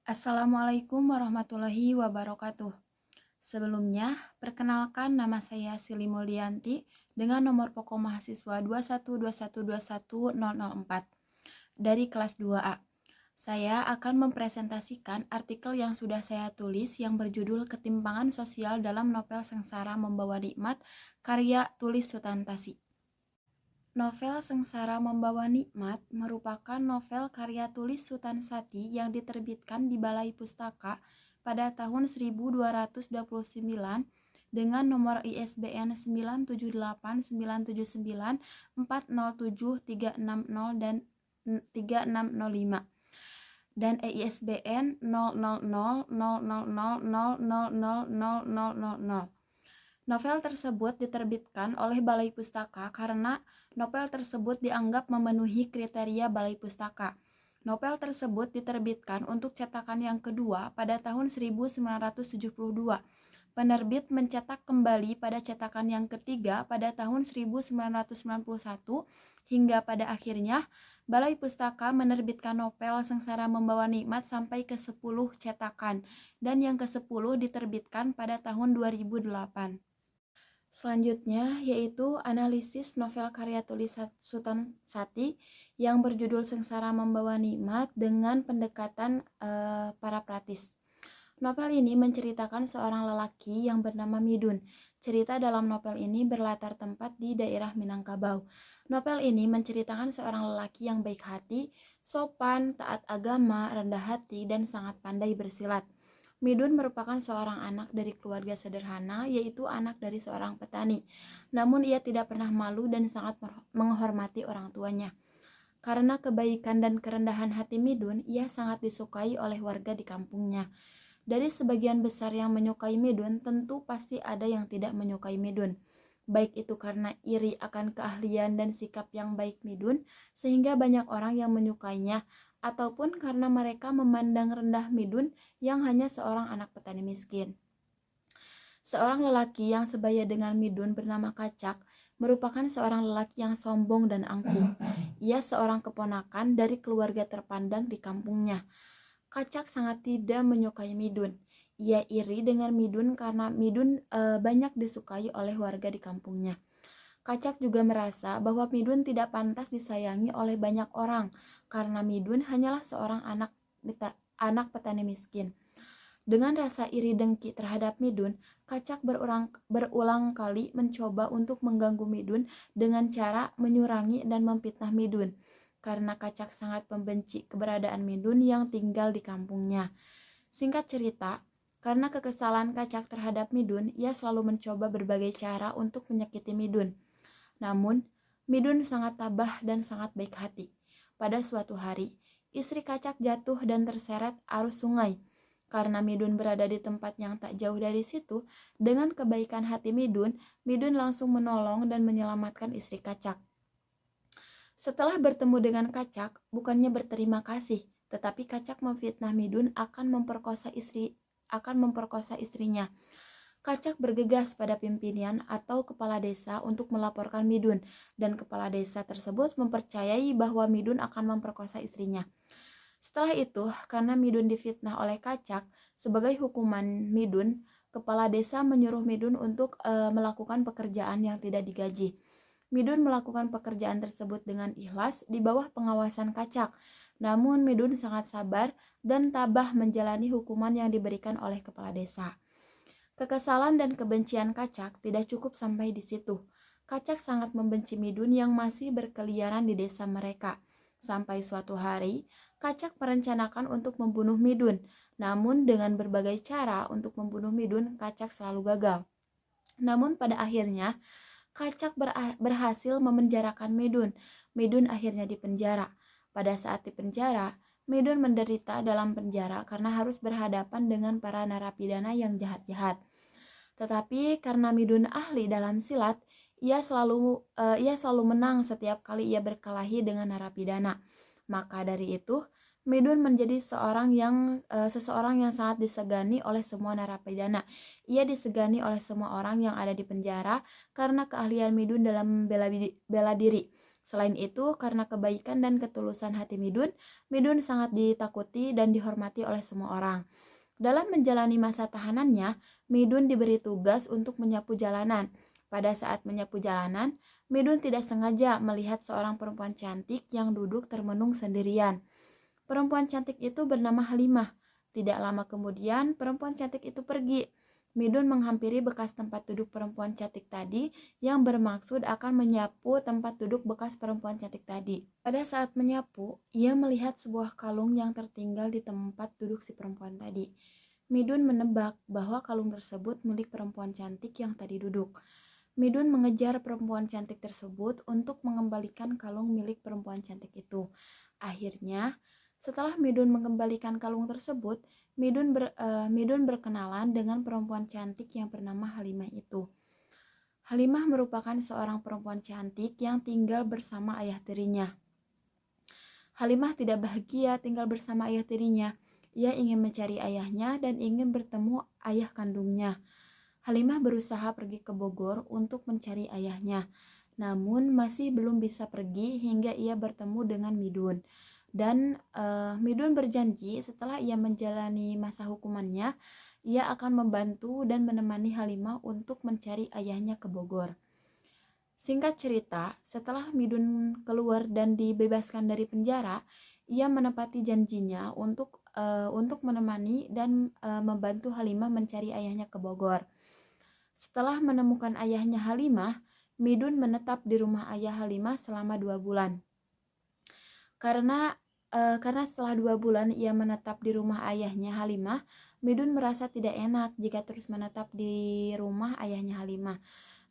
Assalamualaikum warahmatullahi wabarakatuh. Sebelumnya, perkenalkan nama saya Sili Mulyanti dengan nomor pokok mahasiswa 21212121004 dari kelas 2A. Saya akan mempresentasikan artikel yang sudah saya tulis yang berjudul Ketimpangan Sosial dalam Novel Sengsara Membawa Nikmat karya Tulis Sutantasi. Novel Sengsara Membawa Nikmat merupakan novel karya tulis Sutansati yang diterbitkan di Balai Pustaka pada tahun 1229 dengan nomor ISBN 97897940736 dan 3605 dan ISBN 000000000000. Novel tersebut diterbitkan oleh Balai Pustaka karena novel tersebut dianggap memenuhi kriteria Balai Pustaka. Novel tersebut diterbitkan untuk cetakan yang kedua pada tahun 1972. Penerbit mencetak kembali pada cetakan yang ketiga pada tahun 1991 hingga pada akhirnya Balai Pustaka menerbitkan novel Sengsara Membawa Nikmat sampai ke 10 cetakan dan yang ke-10 diterbitkan pada tahun 2008. Selanjutnya yaitu analisis novel karya tulis Sutansati yang berjudul Sengsara Membawa Nikmat dengan pendekatan parapraktis. Novel ini menceritakan seorang lelaki yang bernama Midun. Cerita dalam novel ini berlatar tempat di daerah Minangkabau. Novel ini menceritakan seorang lelaki yang baik hati, sopan, taat agama, rendah hati, dan sangat pandai bersilat. Midun merupakan seorang anak dari keluarga sederhana, yaitu anak dari seorang petani. Namun ia tidak pernah malu dan sangat menghormati orang tuanya. Karena kebaikan dan kerendahan hati Midun, ia sangat disukai oleh warga di kampungnya. Dari sebagian besar yang menyukai Midun, tentu pasti ada yang tidak menyukai Midun. Baik itu karena iri akan keahlian dan sikap yang baik Midun, sehingga banyak orang yang menyukainya, ataupun karena mereka memandang rendah Midun yang hanya seorang anak petani miskin. Seorang lelaki yang sebaya dengan Midun bernama Kacak merupakan seorang lelaki yang sombong dan angkuh. Ia seorang keponakan dari keluarga terpandang di kampungnya. Kacak sangat tidak menyukai Midun. Ia iri dengan Midun karena Midun banyak disukai oleh warga di kampungnya. Kacak juga merasa bahwa Midun tidak pantas disayangi oleh banyak orang karena Midun hanyalah seorang anak petani miskin. Dengan rasa iri dengki terhadap Midun, Kacak berulang kali mencoba untuk mengganggu Midun dengan cara menyurangi dan memfitnah Midun. Karena Kacak sangat membenci keberadaan Midun yang tinggal di kampungnya. Singkat cerita, karena kekesalan Kacak terhadap Midun, ia selalu mencoba berbagai cara untuk menyakiti Midun. Namun, Midun sangat tabah dan sangat baik hati. Pada suatu hari, istri Kacak jatuh dan terseret arus sungai. Karena Midun berada di tempat yang tak jauh dari situ, dengan kebaikan hati Midun, Midun langsung menolong dan menyelamatkan istri Kacak. Setelah bertemu dengan Kacak, bukannya berterima kasih, tetapi Kacak memfitnah Midun akan memperkosa istrinya. Kacak bergegas pada pimpinan atau kepala desa untuk melaporkan Midun, dan kepala desa tersebut mempercayai bahwa Midun akan memperkosa istrinya. Setelah itu, karena Midun difitnah oleh Kacak, sebagai hukuman Midun, kepala desa menyuruh Midun untuk melakukan pekerjaan yang tidak digaji. Midun melakukan pekerjaan tersebut dengan ikhlas di bawah pengawasan Kacak. Namun Midun sangat sabar dan tabah menjalani hukuman yang diberikan oleh kepala desa. Kekesalan dan kebencian Kacak tidak cukup sampai di situ. Kacak sangat membenci Midun yang masih berkeliaran di desa mereka. Sampai suatu hari, Kacak merencanakan untuk membunuh Midun. Namun dengan berbagai cara untuk membunuh Midun, Kacak selalu gagal. Namun pada akhirnya, Kacak berhasil memenjarakan Midun. Midun akhirnya dipenjara. Pada saat dipenjara, Midun menderita dalam penjara karena harus berhadapan dengan para narapidana yang jahat-jahat. Tetapi karena Midun ahli dalam silat, ia selalu menang setiap kali ia berkelahi dengan narapidana. Maka dari itu, Midun menjadi seseorang yang sangat disegani oleh semua narapidana. Ia disegani oleh semua orang yang ada di penjara karena keahlian Midun dalam bela diri. Selain itu, karena kebaikan dan ketulusan hati Midun, Midun sangat ditakuti dan dihormati oleh semua orang. Dalam menjalani masa tahanannya, Midun diberi tugas untuk menyapu jalanan. Pada saat menyapu jalanan, Midun tidak sengaja melihat seorang perempuan cantik yang duduk termenung sendirian. Perempuan cantik itu bernama Halimah. Tidak lama kemudian, perempuan cantik itu pergi. Midun menghampiri bekas tempat duduk perempuan cantik tadi yang bermaksud akan menyapu tempat duduk bekas perempuan cantik tadi. Pada saat menyapu, ia melihat sebuah kalung yang tertinggal di tempat duduk si perempuan tadi. Midun menebak bahwa kalung tersebut milik perempuan cantik yang tadi duduk. Midun mengejar perempuan cantik tersebut untuk mengembalikan kalung milik perempuan cantik itu. Akhirnya, setelah Midun mengembalikan kalung tersebut, Midun berkenalan dengan perempuan cantik yang bernama Halimah itu. Halimah merupakan seorang perempuan cantik yang tinggal bersama ayah tirinya. Halimah tidak bahagia tinggal bersama ayah tirinya. Ia ingin mencari ayahnya dan ingin bertemu ayah kandungnya. Halimah berusaha pergi ke Bogor untuk mencari ayahnya, namun masih belum bisa pergi hingga ia bertemu dengan Midun. Dan Midun berjanji setelah ia menjalani masa hukumannya, ia akan membantu dan menemani Halimah untuk mencari ayahnya ke Bogor. Singkat cerita, setelah Midun keluar dan dibebaskan dari penjara, ia menepati janjinya untuk menemani dan membantu Halimah mencari ayahnya ke Bogor. Setelah menemukan ayahnya Halimah, Midun menetap di rumah ayah Halimah selama 2 bulan. Karena setelah 2 bulan ia menetap di rumah ayahnya Halimah, Midun merasa tidak enak jika terus menetap di rumah ayahnya Halimah.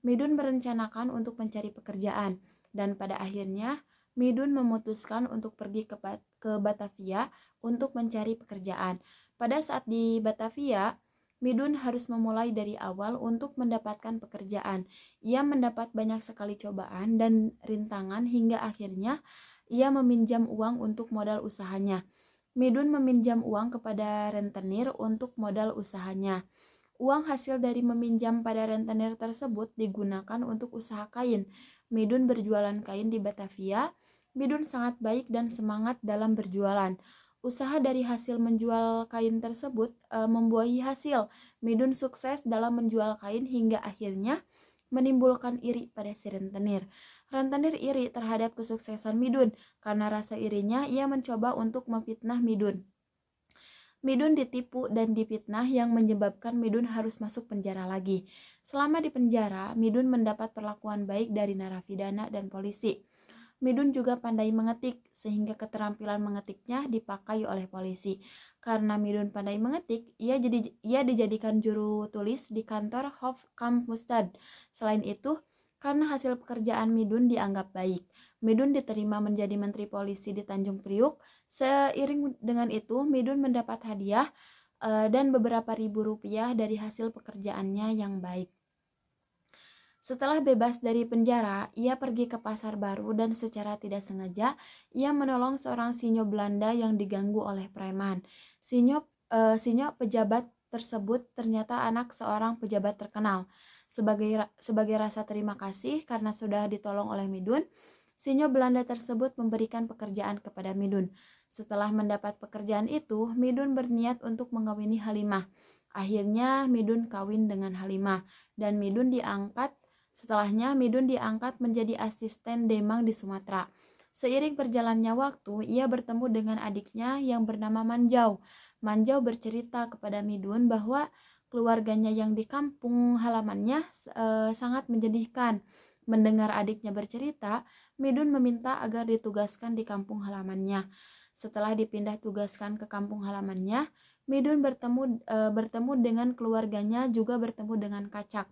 Midun merencanakan untuk mencari pekerjaan, dan pada akhirnya Midun memutuskan untuk pergi ke Batavia untuk mencari pekerjaan. Pada saat di Batavia, Midun harus memulai dari awal untuk mendapatkan pekerjaan. Ia mendapat banyak sekali cobaan dan rintangan hingga akhirnya ia meminjam uang untuk modal usahanya. Midun meminjam uang kepada rentenir untuk modal usahanya. Uang hasil dari meminjam pada rentenir tersebut digunakan untuk usaha kain. Midun berjualan kain di Batavia. Midun sangat baik dan semangat dalam berjualan. Usaha dari hasil menjual kain tersebut membuahi hasil. Midun sukses dalam menjual kain hingga akhirnya menimbulkan iri pada si rentenir. Rentenir iri terhadap kesuksesan Midun. Karena rasa irinya, ia mencoba untuk memfitnah Midun. Midun ditipu dan difitnah yang menyebabkan Midun harus masuk penjara lagi. Selama di penjara, Midun mendapat perlakuan baik dari narapidana dan polisi. Midun juga pandai mengetik, sehingga keterampilan mengetiknya dipakai oleh polisi. Karena Midun pandai mengetik, ia dijadikan juru tulis di kantor Hofkamp Mustad. Selain itu, karena hasil pekerjaan Midun dianggap baik, Midun diterima menjadi menteri polisi di Tanjung Priuk. Seiring dengan itu, Midun mendapat hadiah dan beberapa ribu rupiah dari hasil pekerjaannya yang baik. Setelah bebas dari penjara, ia pergi ke Pasar Baru dan secara tidak sengaja ia menolong seorang sinyo Belanda yang diganggu oleh preman. Sinyo pejabat tersebut ternyata anak seorang pejabat terkenal. Sebagai rasa terima kasih karena sudah ditolong oleh Midun, sinyo Belanda tersebut memberikan pekerjaan kepada Midun. Setelah mendapat pekerjaan itu, Midun berniat untuk mengawini Halimah. Akhirnya Midun kawin dengan Halimah dan setelahnya Midun diangkat menjadi asisten Demang di Sumatera. Seiring berjalannya waktu, ia bertemu dengan adiknya yang bernama Manjau. Manjau bercerita kepada Midun bahwa keluarganya yang di kampung halamannya sangat menyedihkan. Mendengar adiknya bercerita, Midun meminta agar ditugaskan di kampung halamannya. Setelah dipindah tugaskan ke kampung halamannya, Midun bertemu dengan keluarganya, juga bertemu dengan Kacak.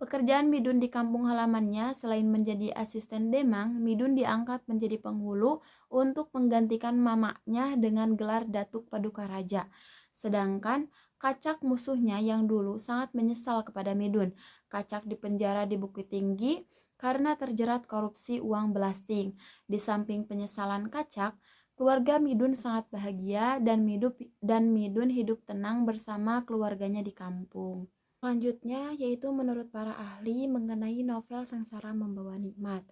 Pekerjaan Midun di kampung halamannya selain menjadi asisten Demang, Midun diangkat menjadi penghulu untuk menggantikan mamanya dengan gelar Datuk Paduka Raja. Sedangkan Kacak musuhnya yang dulu sangat menyesal kepada Midun. Kacak dipenjara di Bukit Tinggi karena terjerat korupsi uang belasting. Di samping penyesalan Kacak, keluarga Midun sangat bahagia dan Midun hidup tenang bersama keluarganya di kampung. Selanjutnya yaitu menurut para ahli mengenai novel Sengsara Membawa Nikmat.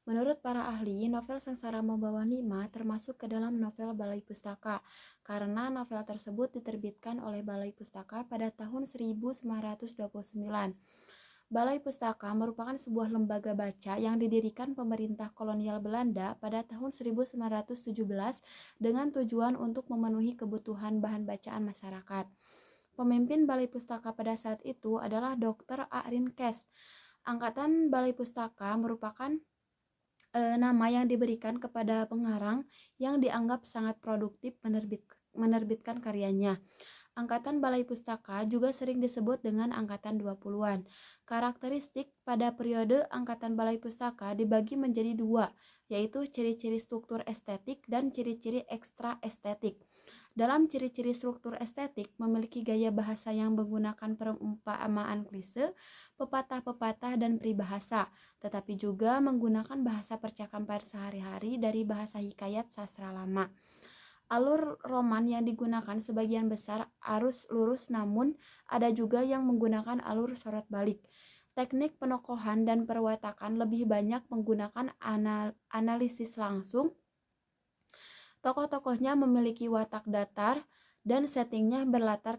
Menurut para ahli, novel Sengsara Membawa Nikmat termasuk ke dalam novel Balai Pustaka karena novel tersebut diterbitkan oleh Balai Pustaka pada tahun 1929. Balai Pustaka merupakan sebuah lembaga baca yang didirikan pemerintah kolonial Belanda pada tahun 1917 dengan tujuan untuk memenuhi kebutuhan bahan bacaan masyarakat. Pemimpin Balai Pustaka pada saat itu adalah Dr. A. Rinkes. Angkatan Balai Pustaka merupakan nama yang diberikan kepada pengarang yang dianggap sangat produktif menerbitkan karyanya. Angkatan Balai Pustaka juga sering disebut dengan Angkatan 20-an. Karakteristik pada periode Angkatan Balai Pustaka dibagi menjadi dua, yaitu ciri-ciri struktur estetik dan ciri-ciri ekstra estetik. Dalam ciri-ciri struktur estetik, memiliki gaya bahasa yang menggunakan perumpamaan klise, pepatah-pepatah, dan peribahasa, tetapi juga menggunakan bahasa percakapan sehari-hari dari bahasa hikayat sastra lama. Alur roman yang digunakan sebagian besar arus lurus, namun ada juga yang menggunakan alur sorot balik. Teknik penokohan dan perwatakan lebih banyak menggunakan analisis langsung. Tokoh-tokohnya memiliki watak datar dan settingnya berlatar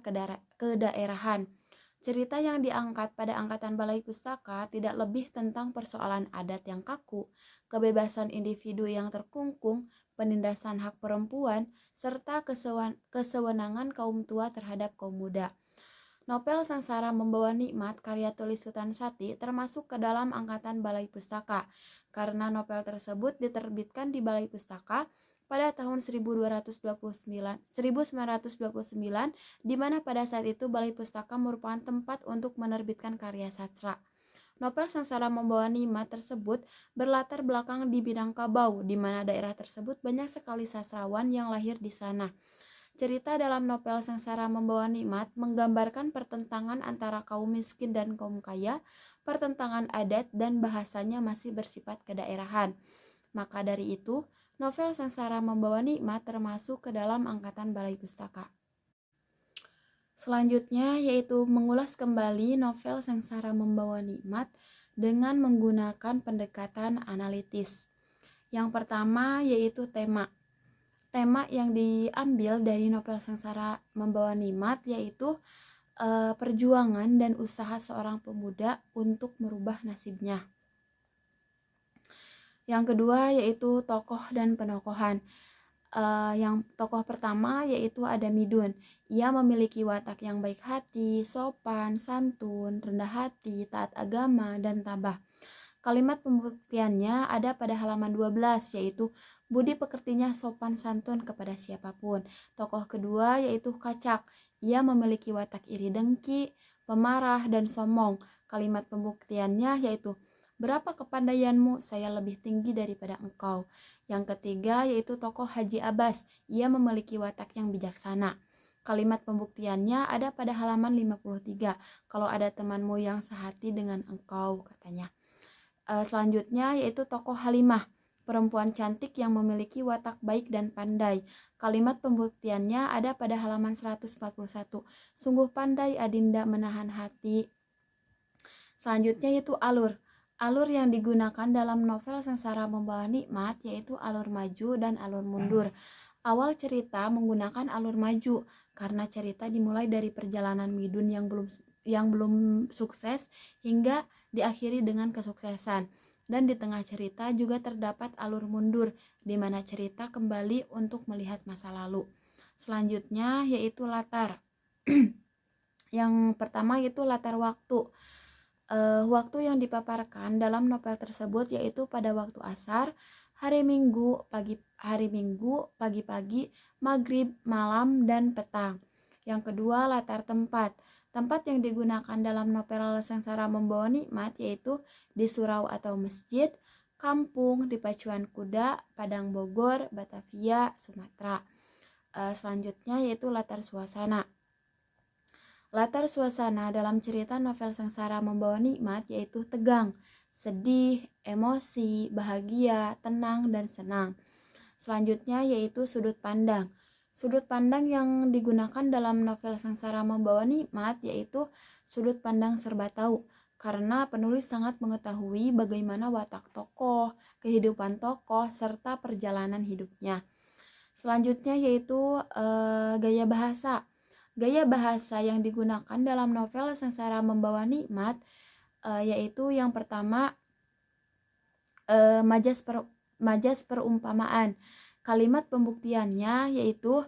kedaerahan. Cerita yang diangkat pada Angkatan Balai Pustaka tidak lebih tentang persoalan adat yang kaku, kebebasan individu yang terkungkung, penindasan hak perempuan, serta kesewenangan kaum tua terhadap kaum muda. Novel Sengsara Membawa Nikmat karya tulis Sutan Sati termasuk ke dalam Angkatan Balai Pustaka karena novel tersebut diterbitkan di Balai Pustaka pada tahun 1929, di mana pada saat itu Balai Pustaka merupakan tempat untuk menerbitkan karya sastra. Novel Sengsara Membawa Nikmat tersebut berlatar belakang di Minangkabau, di mana daerah tersebut banyak sekali sastrawan yang lahir di sana. Cerita dalam novel Sengsara Membawa Nikmat menggambarkan pertentangan antara kaum miskin dan kaum kaya, pertentangan adat dan bahasanya masih bersifat kedaerahan. Maka dari itu, novel Sengsara Membawa Nikmat termasuk ke dalam Angkatan Balai Pustaka. Selanjutnya yaitu mengulas kembali novel Sengsara Membawa Nikmat dengan menggunakan pendekatan analitis. Yang pertama yaitu tema. Tema yang diambil dari novel Sengsara Membawa Nikmat yaitu perjuangan dan usaha seorang pemuda untuk merubah nasibnya. Yang kedua yaitu tokoh dan penokohan. Yang tokoh pertama yaitu ada Midun. Ia memiliki watak yang baik hati, sopan, santun, rendah hati, taat agama, dan tabah. Kalimat pembuktiannya ada pada halaman 12 yaitu budi pekertinya sopan santun kepada siapapun. Tokoh kedua yaitu Kacak. Ia memiliki watak iri dengki, pemarah, dan sombong. Kalimat pembuktiannya yaitu berapa kepandaianmu, saya lebih tinggi daripada engkau. Yang ketiga yaitu tokoh Haji Abbas. Ia memiliki watak yang bijaksana. Kalimat pembuktiannya ada pada halaman 53. Kalau ada temanmu yang sehati dengan engkau, katanya. Selanjutnya yaitu tokoh Halimah, perempuan cantik yang memiliki watak baik dan pandai. Kalimat pembuktiannya ada pada halaman 141. Sungguh pandai Adinda menahan hati. Selanjutnya yaitu alur. Alur yang digunakan dalam novel Sengsara Membawa Nikmat yaitu alur maju dan alur mundur. Awal cerita menggunakan alur maju karena cerita dimulai dari perjalanan Midun yang belum sukses hingga diakhiri dengan kesuksesan. Dan di tengah cerita juga terdapat alur mundur di mana cerita kembali untuk melihat masa lalu. Selanjutnya yaitu latar. Yang pertama yaitu latar waktu. Waktu yang dipaparkan dalam novel tersebut yaitu pada waktu asar, hari Minggu pagi-pagi, maghrib, malam, dan petang. Yang kedua latar tempat. Tempat yang digunakan dalam novel Sengsara Membawa Nikmat yaitu di surau atau masjid, kampung, di pacuan kuda, Padang Bogor, Batavia, Sumatera. Selanjutnya yaitu latar suasana. Latar suasana dalam cerita novel Sengsara Membawa Nikmat yaitu tegang, sedih, emosi, bahagia, tenang, dan senang. Selanjutnya yaitu sudut pandang. Sudut pandang yang digunakan dalam novel Sengsara Membawa Nikmat yaitu sudut pandang serba tahu. karena penulis sangat mengetahui bagaimana watak tokoh, kehidupan tokoh, serta perjalanan hidupnya. Selanjutnya yaitu gaya bahasa. Gaya bahasa yang digunakan dalam novel Sengsara Membawa Nikmat yaitu yang pertama majas perumpamaan. Kalimat pembuktiannya yaitu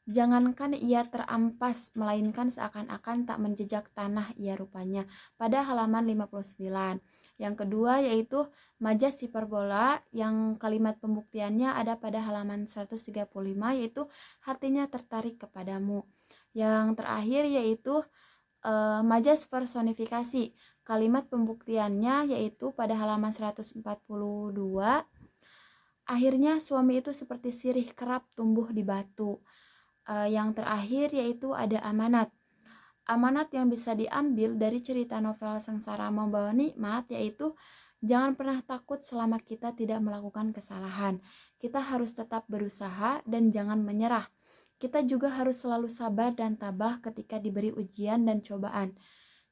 jangankan ia terampas, melainkan seakan-akan tak menjejak tanah ia rupanya, pada halaman 59. Yang kedua yaitu majas hiperbola, yang kalimat pembuktiannya ada pada halaman 135, yaitu hatinya tertarik kepadamu. Yang terakhir yaitu majas personifikasi. Kalimat pembuktiannya yaitu pada halaman 142. Akhirnya suami itu seperti sirih kerap tumbuh di batu. Yang terakhir yaitu ada amanat. Amanat yang bisa diambil dari cerita novel Sengsara Membawa Nikmat yaitu jangan pernah takut selama kita tidak melakukan kesalahan. Kita harus tetap berusaha dan jangan menyerah. Kita juga harus selalu sabar dan tabah ketika diberi ujian dan cobaan.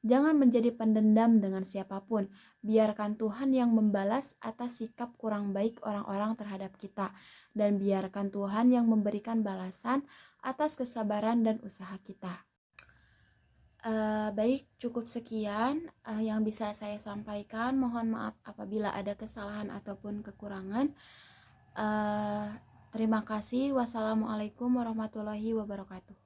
Jangan menjadi pendendam dengan siapapun. Biarkan Tuhan yang membalas atas sikap kurang baik orang-orang terhadap kita. Dan biarkan Tuhan yang memberikan balasan atas kesabaran dan usaha kita. Baik, cukup sekian yang bisa saya sampaikan. Mohon maaf apabila ada kesalahan ataupun kekurangan. Terima kasih. Wassalamualaikum warahmatullahi wabarakatuh.